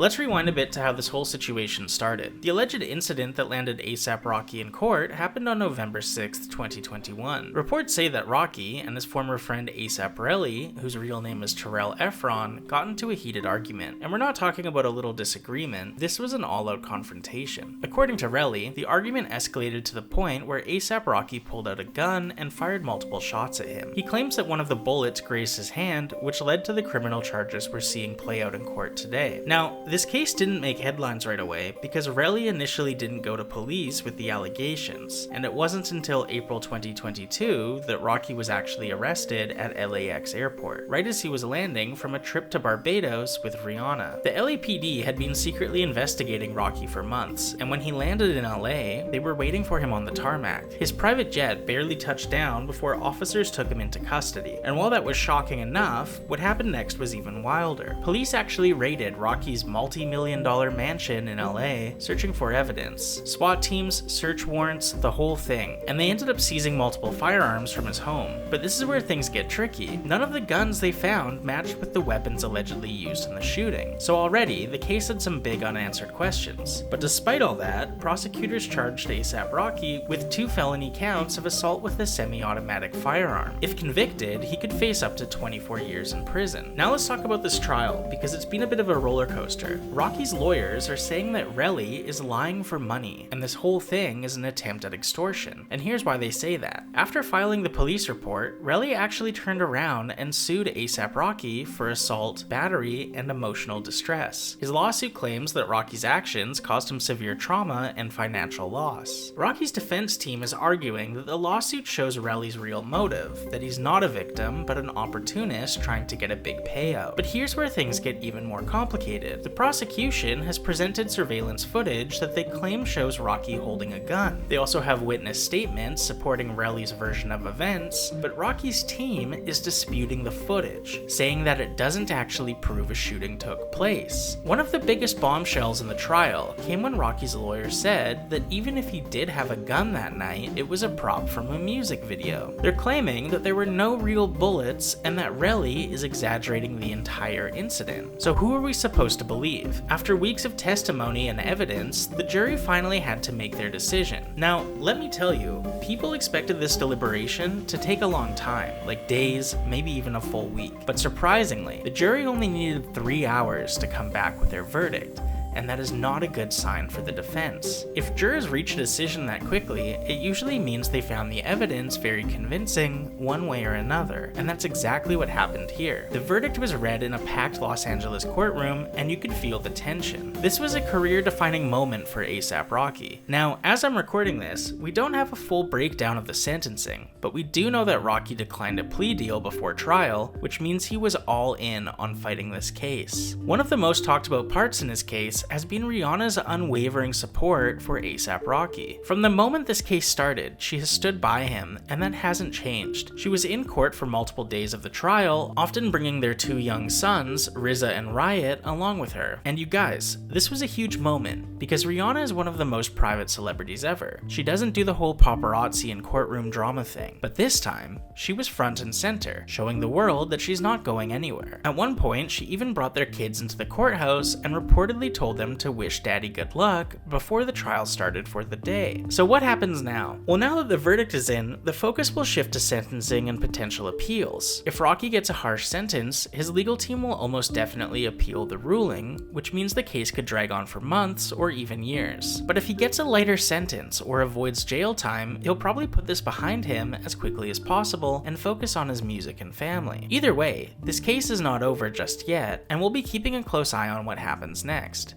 Let's rewind a bit to how this whole situation started. The alleged incident that landed ASAP Rocky in court happened on November 6, 2021. Reports say that Rocky and his former friend ASAP Rocky, whose real name is Terrell Efron, got into a heated argument. And we're not talking about a little disagreement, this was an all-out confrontation. According to Rocky, the argument escalated to the point where ASAP Rocky pulled out a gun and fired multiple shots at him. He claims that one of the bullets grazed his hand, which led to the criminal charges we're seeing play out in court today. Now, this case didn't make headlines right away because Rocky initially didn't go to police with the allegations, and it wasn't until April 2022 that Rocky was actually arrested at LAX airport, right as he was landing from a trip to Barbados with Rihanna. The LAPD had been secretly investigating Rocky for months, and when he landed in LA, they were waiting for him on the tarmac. His private jet barely touched down before officers took him into custody, and while that was shocking enough, what happened next was even wilder. Police actually raided Rocky's multi-million-dollar mansion in LA, searching for evidence. SWAT teams, search warrants, the whole thing. And they ended up seizing multiple firearms from his home. But this is where things get tricky. None of the guns they found matched with the weapons allegedly used in the shooting. So already, the case had some big unanswered questions. But despite all that, prosecutors charged ASAP Rocky with 2 felony counts of assault with a semi-automatic firearm. If convicted, he could face up to 24 years in prison. Now let's talk about this trial, because it's been a bit of a roller coaster. Rocky's lawyers are saying that Rocky is lying for money, and this whole thing is an attempt at extortion. And here's why they say that. After filing the police report, Rocky actually turned around and sued ASAP Rocky for assault, battery, and emotional distress. His lawsuit claims that Rocky's actions caused him severe trauma and financial loss. Rocky's defense team is arguing that the lawsuit shows Rocky's real motive, that he's not a victim, but an opportunist trying to get a big payout. But here's where things get even more complicated. The prosecution has presented surveillance footage that they claim shows Rocky holding a gun. They also have witness statements supporting Rocky's version of events, but Rocky's team is disputing the footage, saying that it doesn't actually prove a shooting took place. One of the biggest bombshells in the trial came when Rocky's lawyer said that even if he did have a gun that night, it was a prop from a music video. They're claiming that there were no real bullets and that Rocky is exaggerating the entire incident. So who are we supposed to believe? After weeks of testimony and evidence, the jury finally had to make their decision. Now, let me tell you, people expected this deliberation to take a long time, like days, maybe even a full week. But surprisingly, the jury only needed 3 hours to come back with their verdict. And that is not a good sign for the defense. If jurors reach a decision that quickly, it usually means they found the evidence very convincing one way or another, and that's exactly what happened here. The verdict was read in a packed Los Angeles courtroom, and you could feel the tension. This was a career-defining moment for ASAP Rocky. Now, as I'm recording this, we don't have a full breakdown of the sentencing, but we do know that Rocky declined a plea deal before trial, which means he was all in on fighting this case. One of the most talked about parts in his case has been Rihanna's unwavering support for ASAP Rocky. From the moment this case started, she has stood by him, and that hasn't changed. She was in court for multiple days of the trial, often bringing their 2 young sons, RZA and Riot, along with her. And you guys, this was a huge moment, because Rihanna is one of the most private celebrities ever. She doesn't do the whole paparazzi and courtroom drama thing, but this time, she was front and center, showing the world that she's not going anywhere. At one point, she even brought their kids into the courthouse and reportedly told them to wish daddy good luck before the trial started for the day. So what happens now? Well, now that the verdict is in, the focus will shift to sentencing and potential appeals. If Rocky gets a harsh sentence, his legal team will almost definitely appeal the ruling, which means the case could drag on for months or even years. But if he gets a lighter sentence or avoids jail time, he'll probably put this behind him as quickly as possible and focus on his music and family. Either way, this case is not over just yet, and we'll be keeping a close eye on what happens next.